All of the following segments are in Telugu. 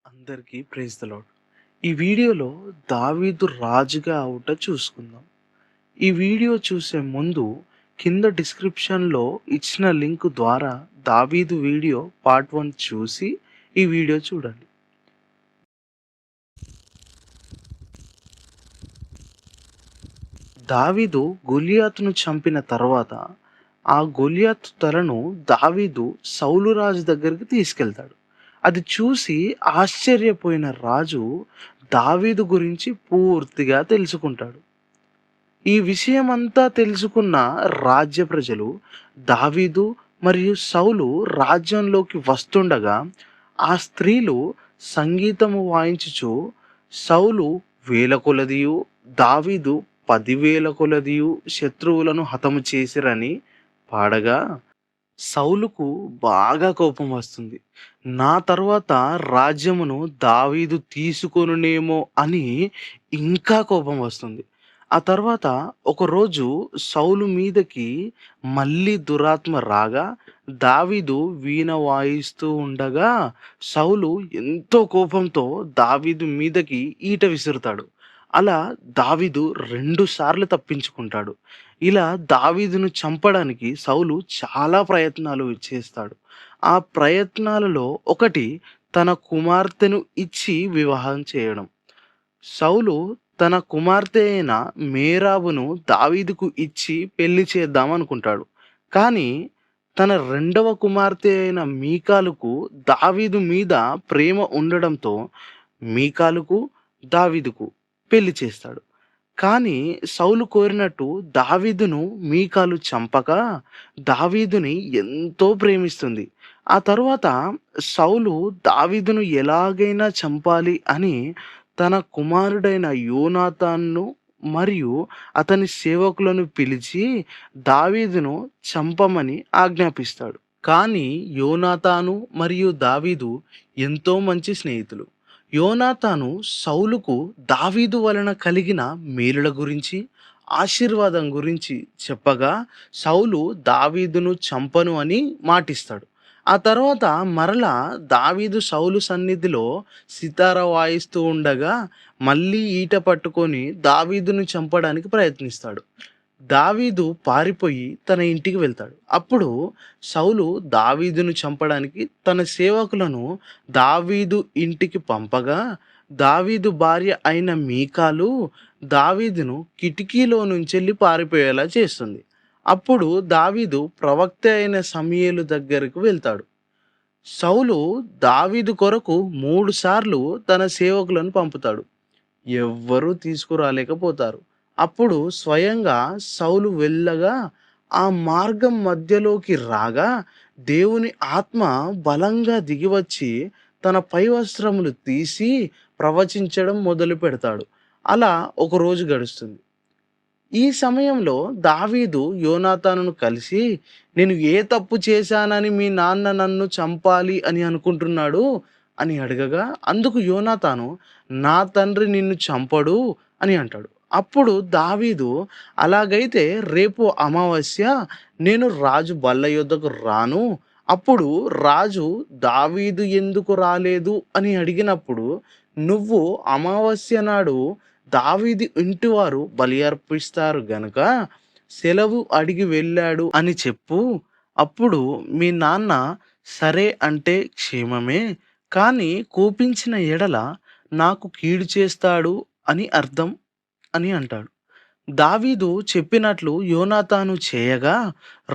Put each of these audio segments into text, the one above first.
అందరికీ ప్రైజ్ ద లార్డ్. ఈ వీడియోలో దావీదు రాజుగా అవుట చూసుకుందాం. ఈ వీడియో చూసే ముందు కింద డిస్క్రిప్షన్‌లో ఇచ్చిన లింక్ ద్వారా దావీదు వీడియో పార్ట్ 1 చూసి ఈ వీడియో చూడండి. దావీదు గొలియాతును చంపిన తర్వాత ఆ గొలియాతు తలను దావీదు సౌలు రాజు దగ్గరికి తీసుకెళ్తాడు. అది చూసి ఆశ్చర్యపోయిన రాజు దావీదు గురించి పూర్తిగా తెలుసుకుంటాడు. ఈ విషయమంతా తెలుసుకున్న రాజ్య ప్రజలు దావీదు మరియు సౌలు రాజ్యంలోకి వస్తుండగా ఆ స్త్రీలు సంగీతము వాయించుచు సౌలు వేల కొలదియు దావీదు 10,000 కొలదియు శత్రువులను హతము చేసిరని పాడగా సౌలుకు బాగా కోపం వస్తుంది. నా తరువాత రాజ్యమును దావీదు తీసుకొనునేమో అని ఇంకా కోపం వస్తుంది. ఆ తర్వాత ఒకరోజు సౌలు మీదకి మళ్ళీ దురాత్మ రాగా దావీదు వీణ వాయిస్తూ ఉండగా సౌలు ఎంతో కోపంతో దావీదు మీదకి ఈట విసురుతాడు. అలా దావీదు 2 సార్లు తప్పించుకుంటాడు. ఇలా దావీదును చంపడానికి సౌలు చాలా ప్రయత్నాలు చేస్తాడు. ఆ ప్రయత్నాలలో ఒకటి తన కుమార్తెను ఇచ్చి వివాహం చేయడం. సౌలు తన కుమార్తె అయిన మేరాబును దావీదుకు ఇచ్చి పెళ్లి చేద్దామనుకుంటాడు. కానీ తన రెండవ కుమార్తె అయిన మీకాలుకు దావీదు మీద ప్రేమ ఉండడంతో మీకాలుకు, దావీదుకు పెళ్లి చేస్తాడు. కానీ సౌలు కోరినట్టు దావీదును మీకాలు చంపక దావీదుని ఎంతో ప్రేమిస్తుంది. ఆ తరువాత సౌలు దావీదును ఎలాగైనా చంపాలి అని తన కుమారుడైన యోనాతాన్‌ను మరియు అతని సేవకులను పిలిచి దావీదును చంపమని ఆజ్ఞాపిస్తాడు. కానీ యోనాతాను మరియు దావీదు ఎంతో మంచి స్నేహితులు. యోనాతాను సౌలుకు దావీదు వలన కలిగిన మేలుల గురించి, ఆశీర్వాదం గురించి చెప్పగా సౌలు దావీదును చంపను అని మాటిస్తాడు. ఆ తర్వాత మరలా దావీదు సౌలు సన్నిధిలో సితార వాయిస్తూ ఉండగా మళ్ళీ ఈట పట్టుకొని దావీదును చంపడానికి ప్రయత్నిస్తాడు. దావీదు పారిపోయి తన ఇంటికి వెళ్తాడు. అప్పుడు సౌలు దావీదును చంపడానికి తన సేవకులను దావీదు ఇంటికి పంపగా దావీదు భార్య అయిన మీకాలు దావీదును కిటికీలో నుంచెళ్ళి పారిపోయేలా చేస్తుంది. అప్పుడు దావీదు ప్రవక్త అయిన సమూయేలు దగ్గరకు వెళ్తాడు. సౌలు దావీదు కొరకు 3 సార్లు తన సేవకులను పంపుతాడు. ఎవ్వరూ తీసుకురాలేకపోతారు. అప్పుడు స్వయంగా సౌలు వెళ్ళగా ఆ మార్గం మధ్యలోకి రాగా దేవుని ఆత్మ బలంగా దిగివచ్చి తన పై వస్త్రములు తీసి ప్రవచించడం మొదలుపెడతాడు. అలా ఒక రోజు గడుస్తుంది. ఈ సమయంలో దావీదు యోనాతానును కలిసి, "నేను ఏ తప్పు చేశానని మీ నాన్న నన్ను చంపాలి అని అనుకుంటున్నాడు?" అని అడగగా, అందుకు యోనాతాను, "నా తండ్రి నిన్ను చంపడు" అని అంటాడు. అప్పుడు దావీదు, "అలాగైతే రేపు అమావాస్య నేను రాజు బల్ల యొద్దకు రాను." అప్పుడు రాజు దావీదు ఎందుకు రాలేదు అని అడిగినప్పుడు, "నువ్వు అమావాస్య నాడు దావీదు ఇంటివారు బలి అర్పిస్తారు గనుక సెలవు అడిగి వెళ్ళాడు అని చెప్పు. అప్పుడు మీ నాన్న సరే అంటే క్షేమమే, కానీ కోపించిన ఎడల నాకు కీడు చేస్తాడు అని అర్థం" అని అంటాడు. దావీదు చెప్పినట్లు యోనాతాను చేయగా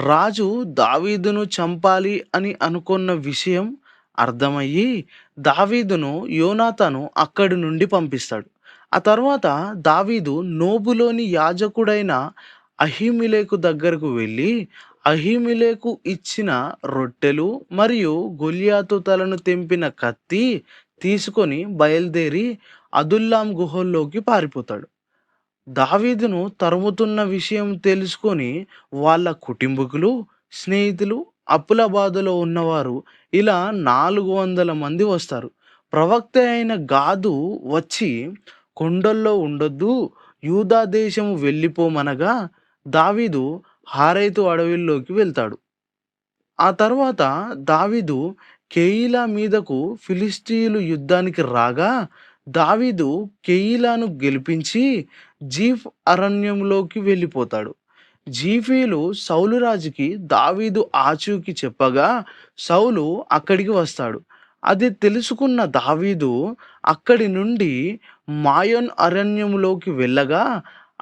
రాజు దావీదును చంపాలి అని అనుకున్న విషయం అర్థమయ్యి దావీదును యోనాతాను అక్కడి నుండి పంపిస్తాడు. ఆ తర్వాత దావీదు నోబులోని యాజకుడైన అహీమెలెకు దగ్గరకు వెళ్ళి అహీమెలెకు ఇచ్చిన రొట్టెలు మరియు గొల్యాతు తలను తెంపిన కత్తి తీసుకొని బయలుదేరి అదుల్లాం గుహల్లోకి పారిపోతాడు. దావీదును తరుముతున్న విషయం తెలుసుకొని వాళ్ళ కుటుంబీకులు, స్నేహితులు, అప్పుల బాధలో ఉన్నవారు ఇలా 400 మంది వస్తారు. ప్రవక్త అయిన గాదు వచ్చి, "కొండల్లో ఉండొద్దు, యూదా దేశము వెళ్ళిపోమనగా" దావీదు హారేతు అడవుల్లోకి వెళ్తాడు. ఆ తర్వాత దావీదు కెయీలా మీదకు ఫిలిష్తీయులు యుద్ధానికి రాగా దావీదు కెయీలాను గెలిపించి జీఫ్ అరణ్యంలోకి వెళ్ళిపోతాడు. జీఫీలు సౌలు రాజుకి దావీదు ఆచూకీ చెప్పగా సౌలు అక్కడికి వస్తాడు. అది తెలుసుకున్న దావీదు అక్కడి నుండి మాయోన్ అరణ్యములోకి వెళ్ళగా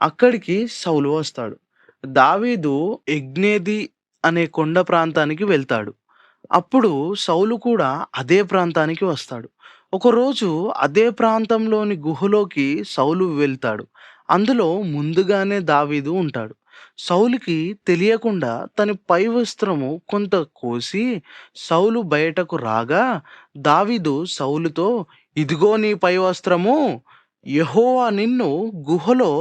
అక్కడికి సౌలు వస్తాడు. దావీదు ఎగ్నేది అనే కొండ ప్రాంతానికి వెళ్తాడు. అప్పుడు సౌలు కూడా అదే ప్రాంతానికి వస్తాడు. ఒకరోజు అదే ప్రాంతంలోని గుహలోకి సౌలు వెళ్తాడు. అందులో ముందుగానే దావీదు ఉంటాడు. సౌలుకి తెలియకుండా తన పై వస్త్రము కొంత కోసి సౌలు బయటకు రాగా దావీదు సౌలుతో, "ఇదిగో నీ పై వస్త్రము. యెహోవా నిన్ను గుహలో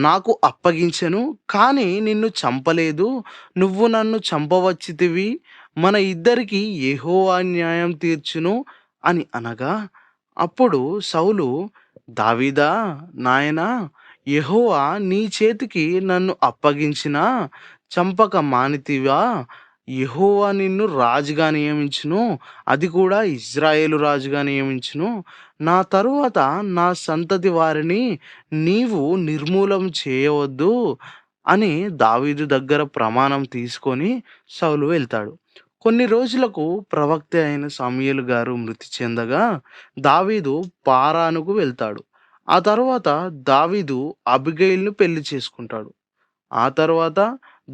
నాకు అప్పగించెను, కానీ నిన్ను చంపలేదు. నువ్వు నన్ను చంపవచ్చితివి. మన ఇద్దరికి యెహోవా న్యాయం తీర్చును" అని అనగా, అప్పుడు సౌలు, "దావీదా నాయనా, యెహోవా నీ చేతికి నన్ను అప్పగించినా చంపక మానితివా? యెహోవా నిన్ను రాజుగా నియమించును, అది కూడా ఇజ్రాయేలు రాజుగా నియమించును. నా తరువాత నా సంతతి వారిని నీవు నిర్మూలం చేయవద్దు" అని దావీదు దగ్గర ప్రమాణం తీసుకొని సౌలు వెళ్తాడు. కొన్ని రోజులకు ప్రవక్త అయిన సమూయేలు గారు మృతి చెందగా దావీదు పారానుకు వెళ్తాడు. ఆ తర్వాత దావీదు అబిగైల్‌ను పెళ్లి చేసుకుంటాడు. ఆ తర్వాత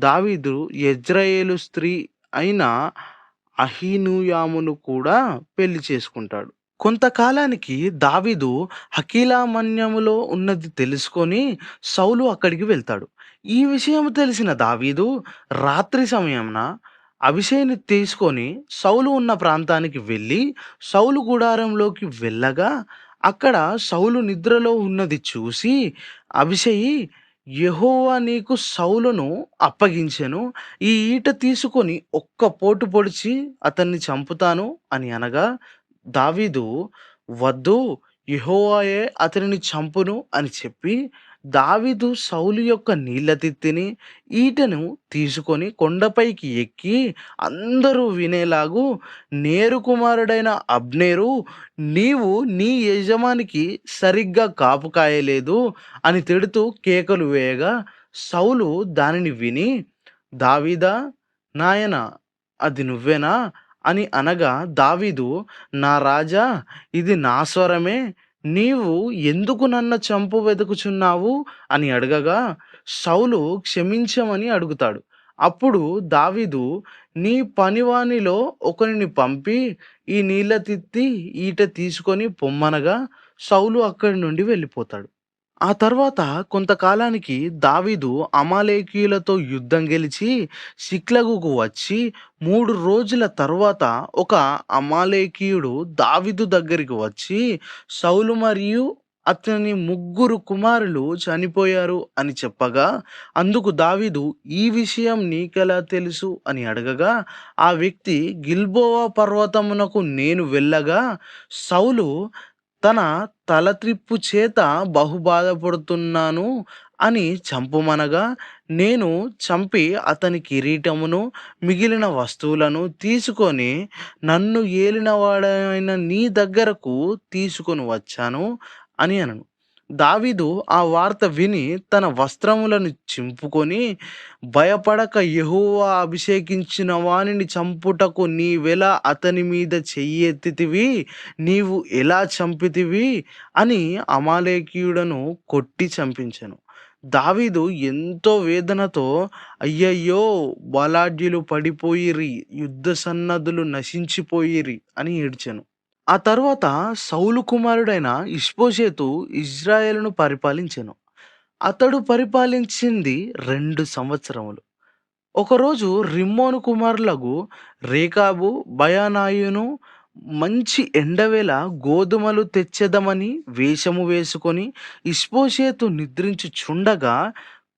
దావీదు యెజ్రెయేలు స్త్రీ అయిన అహీనూయామును కూడా పెళ్లి చేసుకుంటాడు. కొంతకాలానికి దావీదు హకీలామన్యములో ఉన్నది తెలుసుకొని సౌలు అక్కడికి వెళ్తాడు. ఈ విషయం తెలిసిన దావీదు రాత్రి సమయమున అభిషేక్‌ని తీసుకొని సౌలు ఉన్న ప్రాంతానికి వెళ్ళి సౌలు గుడారంలోకి వెళ్ళగా అక్కడ సౌలు నిద్రలో ఉన్నది చూసి అభిషేయి, "యెహోవా నీకు సౌలును అప్పగించెను. ఈ ఈటె తీసుకొని ఒక్క పోటు పొడిచి అతన్ని చంపుతాను" అని అనగా దావీదు, "వద్దు, యెహోవాయే అతనిని చంపును" అని చెప్పి దావీదు సౌలు యొక్క నీళ్ల తిత్తిని, ఈటెను తీసుకొని కొండపైకి ఎక్కి అందరూ వినేలాగు, "నేరు కుమారుడైన అబ్నేరు, నీవు నీ యజమానికి సరిగ్గా కాపు కాయలేదు" అని తిడుతూ కేకలు వేయగా సౌలు దానిని విని, "దావీదా నాయనా, అది నువ్వేనా" అని అనగా దావీదు, "నా రాజా, ఇది నా స్వరమే. నీవు ఎందుకు నన్ను చంప వెతుకుచున్నావు" అని అడగగా సౌలు క్షమించమని అడుగుతాడు. అప్పుడు దావీదు, "నీ పనివానిలో ఒకనిని పంపి ఈ నీళ్ల తిత్తి ఈటె తీసుకొని పొమ్మనగా" సౌలు అక్కడి నుండి వెళ్ళిపోతాడు. ఆ తర్వాత కొంతకాలానికి దావీదు అమాలేకీయులతో యుద్ధం గెలిచి సిక్లగుకు వచ్చి 3 రోజుల తరువాత ఒక అమాలేకీయుడు దావీదు దగ్గరికి వచ్చి సౌలు మరియు అతని 3 కుమారులు చనిపోయారు అని చెప్పగా, అందుకు దావీదు, "ఈ విషయం నీకెలా తెలుసు" అని అడగగా ఆ వ్యక్తి, "గిల్బోవ పర్వతమునకు నేను వెళ్ళగా సౌలు తన తలత్రిప్పు చేత బహు బాధపడుతున్నాను అని చంపుమనగా, నేను చంపి అతని కిరీటమును మిగిలిన వస్తువులను తీసుకొని నన్ను ఏలినవాడైన నీ దగ్గరకు తీసుకొని వచ్చాను" అని అనెను. దావీదు ఆ వార్త విని తన వస్త్రములను చింపుకొని, "భయపడక యెహోవా అభిషేకించిన వానిని చంపుటకు నీవెలా అతని మీద చెయ్యెత్తితివి? నీవు ఎలా చంపితివి" అని అమాలేకీయుడను కొట్టి చంపించెను. దావీదు ఎంతో వేదనతో, "అయ్యయ్యో, బలాఢ్యులు పడిపోయిరి, యుద్ధ సన్నద్ధులు నశించిపోయిరి" అని ఏడ్చెను. ఆ తరువాత సౌలు కుమారుడైన ఇష్బోషెతు ఇజ్రాయేలును పరిపాలించెను. అతడు పరిపాలించింది 2 సంవత్సరములు. ఒకరోజు రిమ్మోను కుమారులగు రేకాబు బయనాయును మంచి ఎండవేళ గోధుమలు తెచ్చెదమని వేషము వేసుకొని ఇష్బోషెతు నిద్రించుచుండగా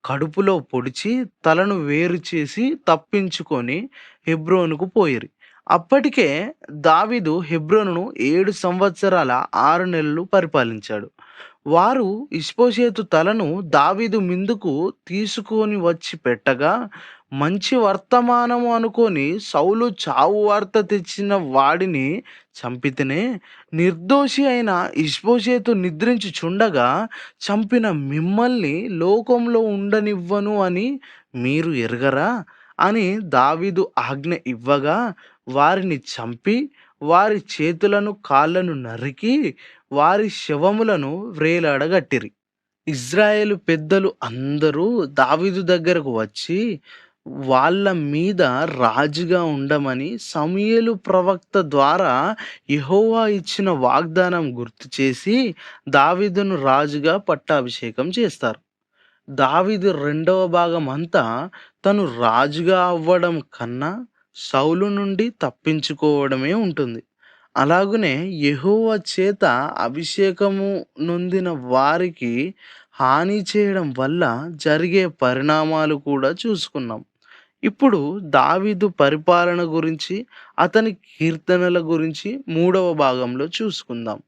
కడుపులో పొడిచి తలను వేరు చేసి తప్పించుకొని హెబ్రోనుకు పోయిరి. అప్పటికే దావీదు హెబ్రోనును 7 సంవత్సరాల 6 నెలలు పరిపాలించాడు. వారు ఇష్బోషెతు తలను దావీదు మిందుకు తీసుకొని వచ్చి పెట్టగా మంచి వర్తమానము అనుకోని సౌలు చావు వార్త తెచ్చిన వాడిని చంపితేనే, నిర్దోషి అయిన ఇష్బోషెతు నిద్రించుచుండగా చంపిన మిమ్మల్ని లోకంలో ఉండనివ్వను అని మీరు ఎరగరా అని దావీదు ఆజ్ఞ ఇవ్వగా, వారిని చంపి వారి చేతులను కాళ్ళను నరికి వారి శవములను వ్రేలాడగట్టిరి. ఇజ్రాయేలు పెద్దలు అందరూ దావీదు దగ్గరకు వచ్చి వాళ్ళ మీద రాజుగా ఉండమని సమూయేలు ప్రవక్త ద్వారా యెహోవా ఇచ్చిన వాగ్దానం గుర్తు చేసి దావీదును రాజుగా పట్టాభిషేకం చేస్తారు. దావీదు రెండవ భాగం అంతా తను రాజుగా అవ్వడం కన్నా సౌలు నుండి తప్పించుకోవడమే ఉంటుంది. అలాగునే యెహోవా చేత అభిషేకము నొందిన వారికి హాని చేయడం వల్ల జరిగే పరిణామాలు కూడా చూసుకున్నాం. ఇప్పుడు దావీదు పరిపాలన గురించి, అతని కీర్తనల గురించి మూడవ భాగంలో చూసుకుందాం.